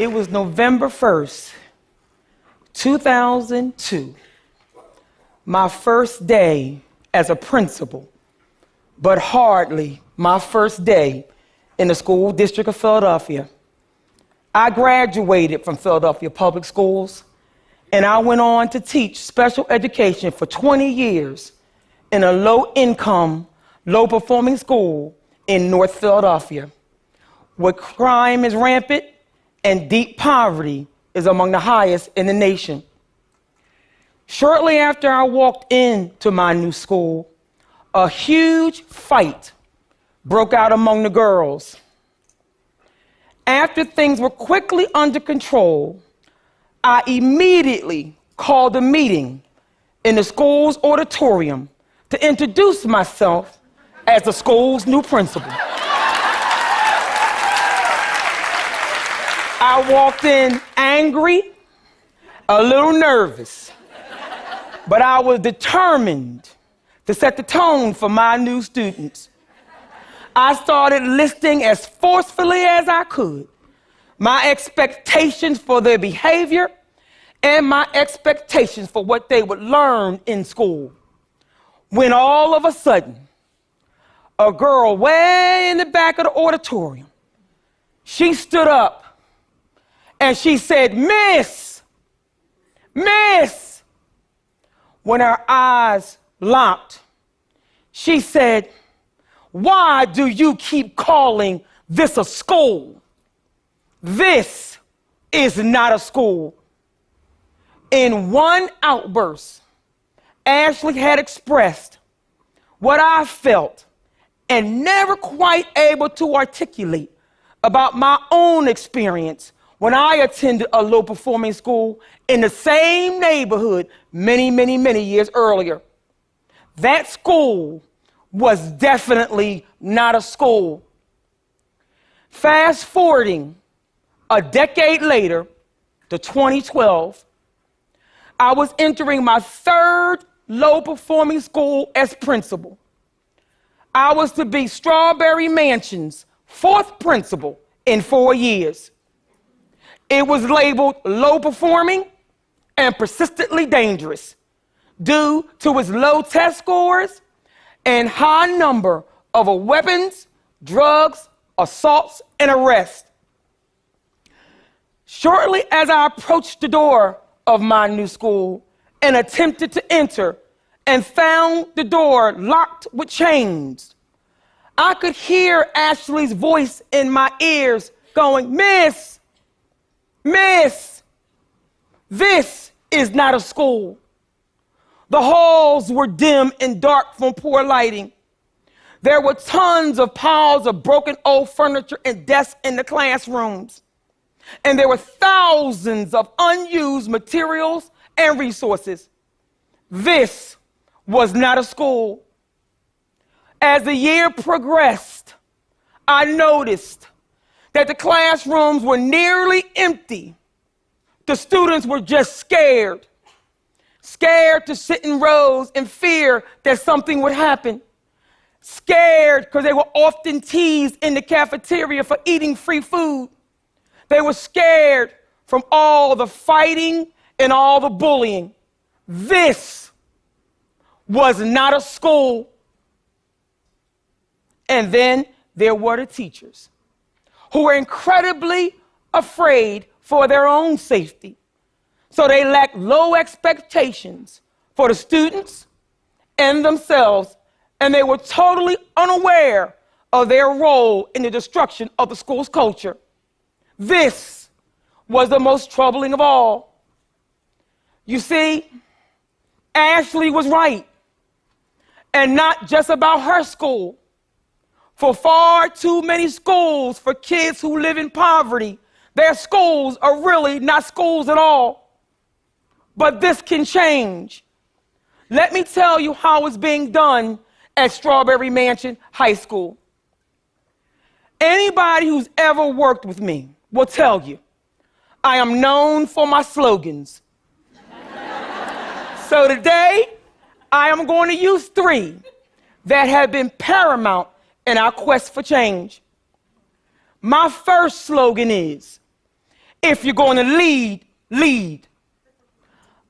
It was November 1st, 2002, my first day as a principal, but hardly my first day in the school district of Philadelphia. I graduated from Philadelphia Public Schools, and I went on to teach special education for 20 years in a low-income, low-performing school in North Philadelphia, where crime is rampant and deep poverty is among the highest in the nation. Shortly after I walked into my new school, a huge fight broke out among the girls. After things were quickly under control, I immediately called a meeting in the school's auditorium to introduce myself as the school's new principal. I walked in angry, a little nervous, but I was determined to set the tone for my new students. I started listing as forcefully as I could my expectations for their behavior and my expectations for what they would learn in school. When all of a sudden, a girl way in the back of the auditorium, she stood up and she said, "Miss, Miss." When her eyes locked, she said, "Why do you keep calling this a school? This is not a school." In one outburst, Ashley had expressed what I felt and never quite able to articulate about my own experience when I attended a low-performing school in the same neighborhood many years earlier. That school was definitely not a school. Fast forwarding a decade later to 2012, I was entering my third low-performing school as principal. I was to be Strawberry Mansion's fourth principal in 4 years. It was labeled low-performing and persistently dangerous due to its low test scores and high number of weapons, drugs, assaults, and arrests. Shortly as I approached the door of my new school and attempted to enter and found the door locked with chains, I could hear Ashley's voice in my ears going, "Miss, Miss, this is not a school." The halls were dim and dark from poor lighting. There were tons of piles of broken old furniture and desks in the classrooms. And there were thousands of unused materials and resources. This was not a school. As the year progressed, I noticed that the classrooms were nearly empty. The students were just scared. Scared to sit in rows in fear that something would happen. Scared because they were often teased in the cafeteria for eating free food. They were scared from all the fighting and all the bullying. This was not a school. And then there were the teachers, who were incredibly afraid for their own safety. So they lacked low expectations for the students and themselves, and they were totally unaware of their role in the destruction of the school's culture. This was the most troubling of all. You see, Ashley was right, and not just about her school. For far too many schools for kids who live in poverty, their schools are really not schools at all. But this can change. Let me tell you how it's being done at Strawberry Mansion High School. Anybody who's ever worked with me will tell you I am known for my slogans. So today, I am going to use 3 that have been paramount in our quest for change. My first slogan is, If you're going to lead, lead.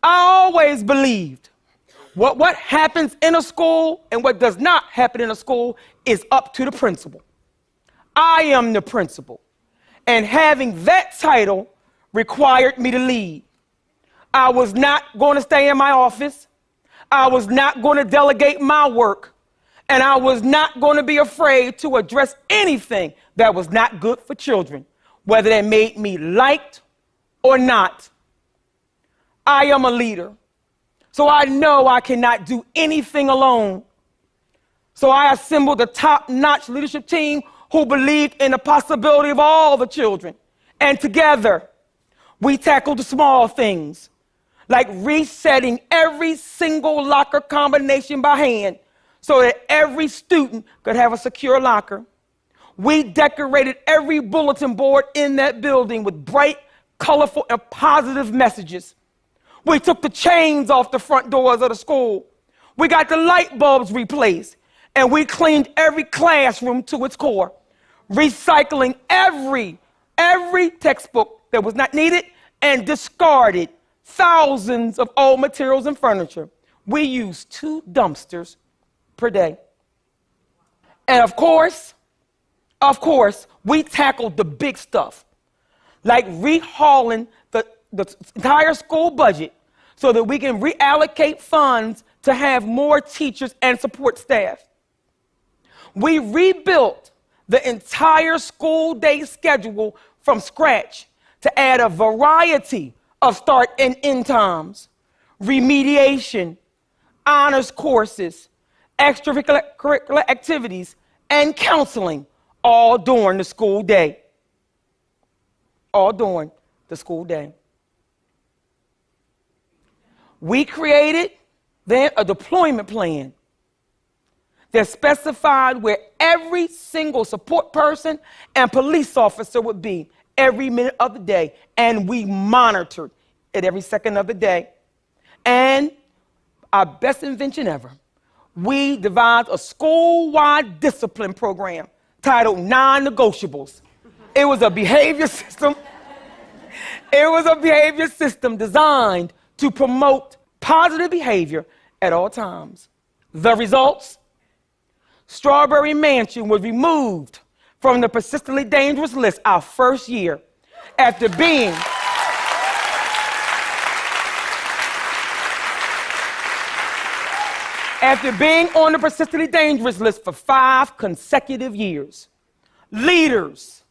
I always believed what happens in a school and what does not happen in a school is up to the principal. I am the principal, and having that title required me to lead. I was not going to stay in my office. I was not going to delegate my work, and I was not going to be afraid to address anything that was not good for children, whether that made me liked or not. I am a leader, so I know I cannot do anything alone. So I assembled a top-notch leadership team who believed in the possibility of all the children. And together, we tackled the small things, like resetting every single locker combination by hand so that every student could have a secure locker. We decorated every bulletin board in that building with bright, colorful, and positive messages. We took the chains off the front doors of the school. We got the light bulbs replaced, and we cleaned every classroom to its core, recycling every textbook that was not needed and discarded thousands of old materials and furniture. We used 2 dumpsters per day. And of course, we tackled the big stuff, like rehauling the entire school budget so that we can reallocate funds to have more teachers and support staff. We rebuilt the entire school day schedule from scratch to add a variety of start and end times, remediation, honors courses, extracurricular activities, and counseling, all during the school day. All during the school day. We created then a deployment plan that specified where every single support person and police officer would be every minute of the day, and we monitored it every second of the day. And our best invention ever, we devised a school-wide discipline program titled Non-Negotiables. It was a behavior system. It was a behavior system designed to promote positive behavior at all times. The results? Strawberry Mansion was removed from the persistently dangerous list our first year after being on the persistently dangerous list for 5 consecutive years. Leaders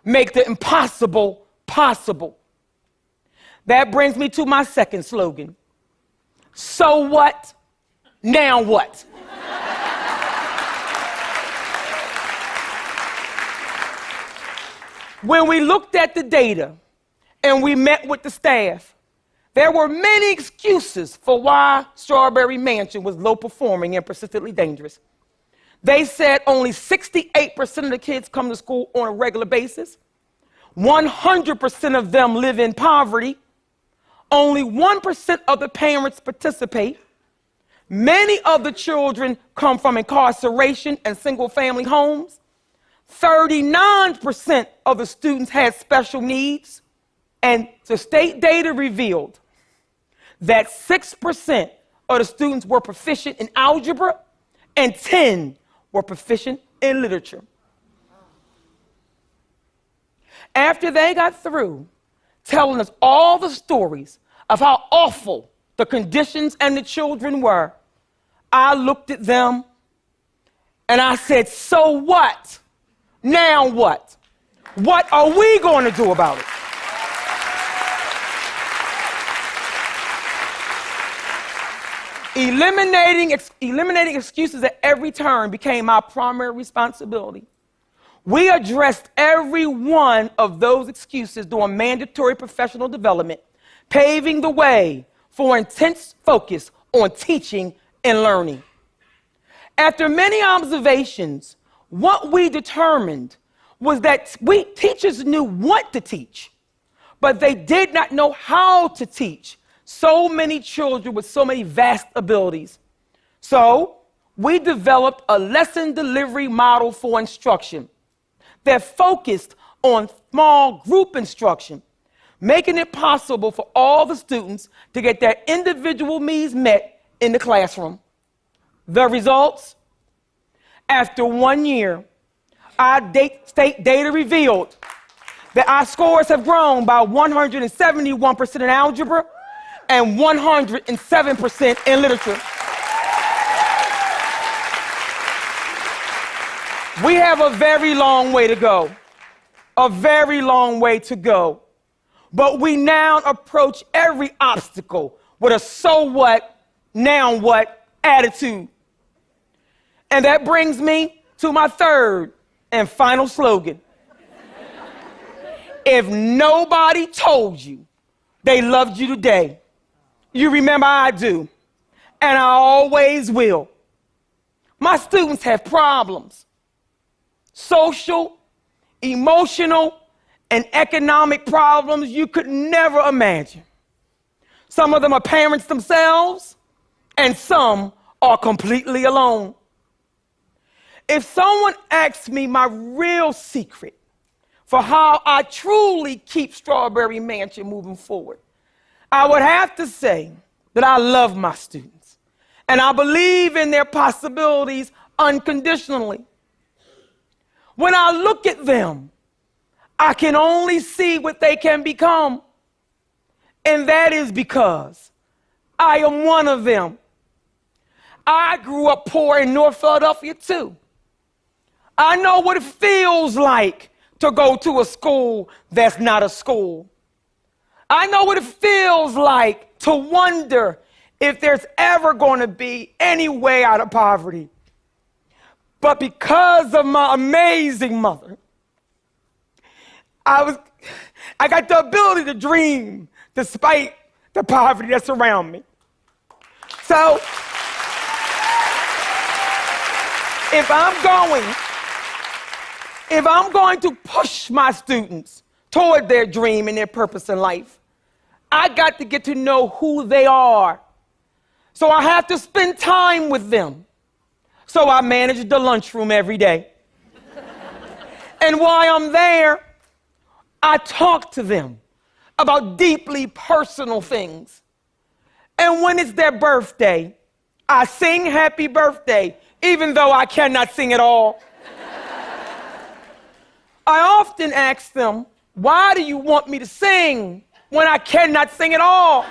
make the impossible possible. That brings me to my second slogan. So what? Now what? When we looked at the data and we met with the staff, there were many excuses for why Strawberry Mansion was low performing and persistently dangerous. They said only 68% of the kids come to school on a regular basis. 100% of them live in poverty. Only 1% of the parents participate. Many of the children come from incarceration and single-family homes. 39% of the students had special needs. And the state data revealed that 6% of the students were proficient in algebra and 10 were proficient in literature. After they got through telling us all the stories of how awful the conditions and the children were, I looked at them and I said, so what? Now what? What are we going to do about it? Eliminating excuses at every turn became our primary responsibility. We addressed every one of those excuses during mandatory professional development, paving the way for intense focus on teaching and learning. After many observations, what we determined was that teachers knew what to teach, but they did not know how to teach so many children with so many vast abilities. So we developed a lesson delivery model for instruction that focused on small group instruction, making it possible for all the students to get their individual needs met in the classroom. The results? After 1 year, our state data revealed that our scores have grown by 171% in algebra and 107% in literature. We have a very long way to go, a very long way to go. But we now approach every obstacle with a so what, now what attitude. And that brings me to my third and final slogan. If nobody told you they loved you today, you remember I do, and I always will. My students have problems, social, emotional, and economic problems you could never imagine. Some of them are parents themselves, and some are completely alone. If someone asks me my real secret for how I truly keep Strawberry Mansion moving forward, I would have to say that I love my students, and I believe in their possibilities unconditionally. When I look at them, I can only see what they can become. And that is because I am one of them. I grew up poor in North Philadelphia too. I know what it feels like to go to a school that's not a school. I know what it feels like to wonder if there's ever going to be any way out of poverty. But because of my amazing mother, I got the ability to dream despite the poverty that's around me. So, if I'm going to push my students toward their dream and their purpose in life, I got to get to know who they are. So I have to spend time with them. So I manage the lunchroom every day. And while I'm there, I talk to them about deeply personal things. And when it's their birthday, I sing happy birthday, even though I cannot sing at all. I often ask them, why do you want me to sing when I cannot sing at all?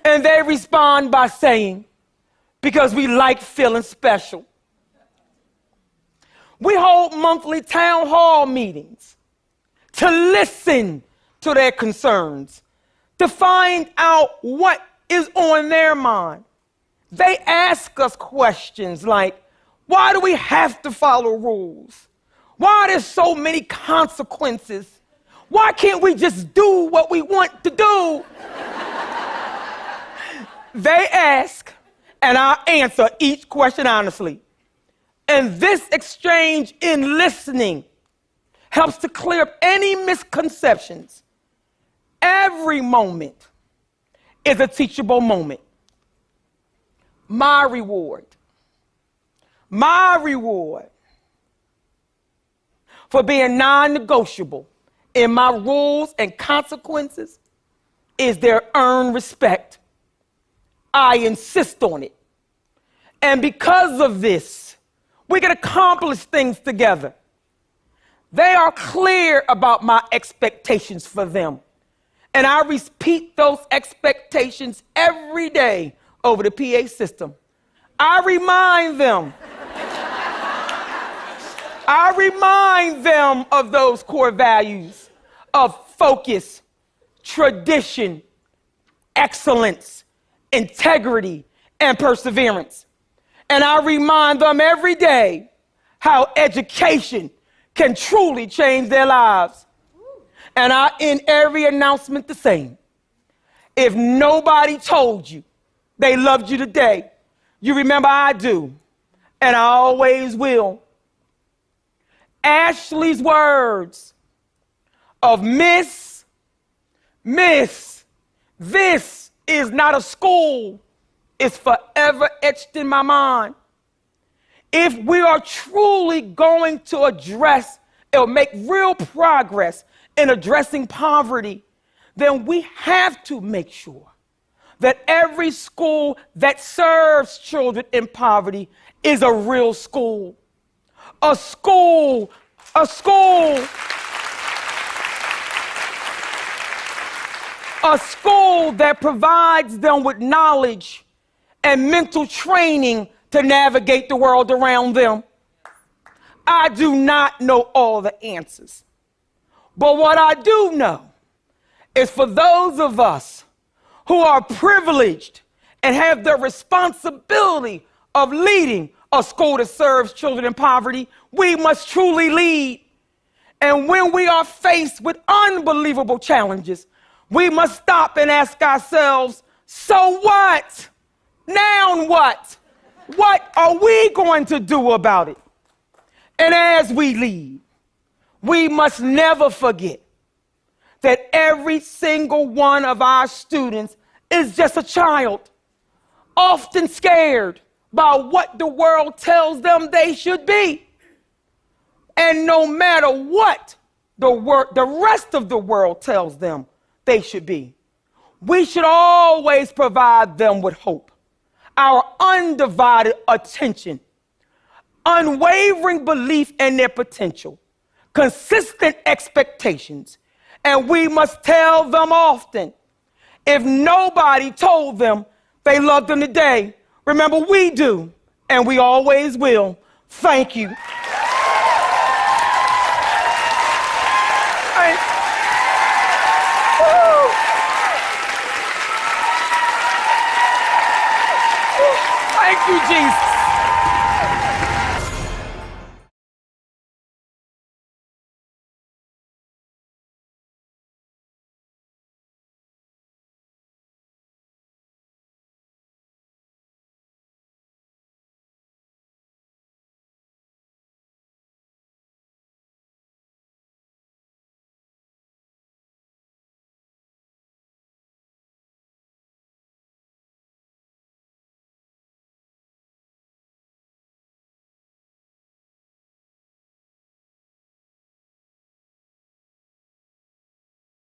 And they respond by saying, because we like feeling special. We hold monthly town hall meetings to listen to their concerns, to find out what is on their mind. They ask us questions like, why do we have to follow rules? Why are there so many consequences? Why can't we just do what we want to do? They ask, and I answer each question honestly. And this exchange in listening helps to clear up any misconceptions. Every moment is a teachable moment. My reward for being non-negotiable in my rules and consequences is their earned respect. I insist on it. And because of this, we can accomplish things together. They are clear about my expectations for them. And I repeat those expectations every day over the PA system. I remind them of those core values of focus, tradition, excellence, integrity, and perseverance. And I remind them every day how education can truly change their lives. And I end every announcement the same. If nobody told you they loved you today, you remember I do, and I always will. Ashley's words of Miss, this is not a school, is forever etched in my mind. If we are truly going to address or make real progress in addressing poverty, then we have to make sure that every school that serves children in poverty is a real school. A school that provides them with knowledge and mental training to navigate the world around them. I do not know all the answers, but what I do know is for those of us who are privileged and have the responsibility of leading a school that serves children in poverty, we must truly lead. And when we are faced with unbelievable challenges, we must stop and ask ourselves, so what? Now what? What are we going to do about it? And as we lead, we must never forget that every single one of our students is just a child, often scared by what the world tells them they should be. And no matter what the rest of the world tells them they should be, we should always provide them with hope, our undivided attention, unwavering belief in their potential, consistent expectations. And we must tell them often, if nobody told them they loved them today, remember we do, and we always will. Thank you. Thank you, Jesus.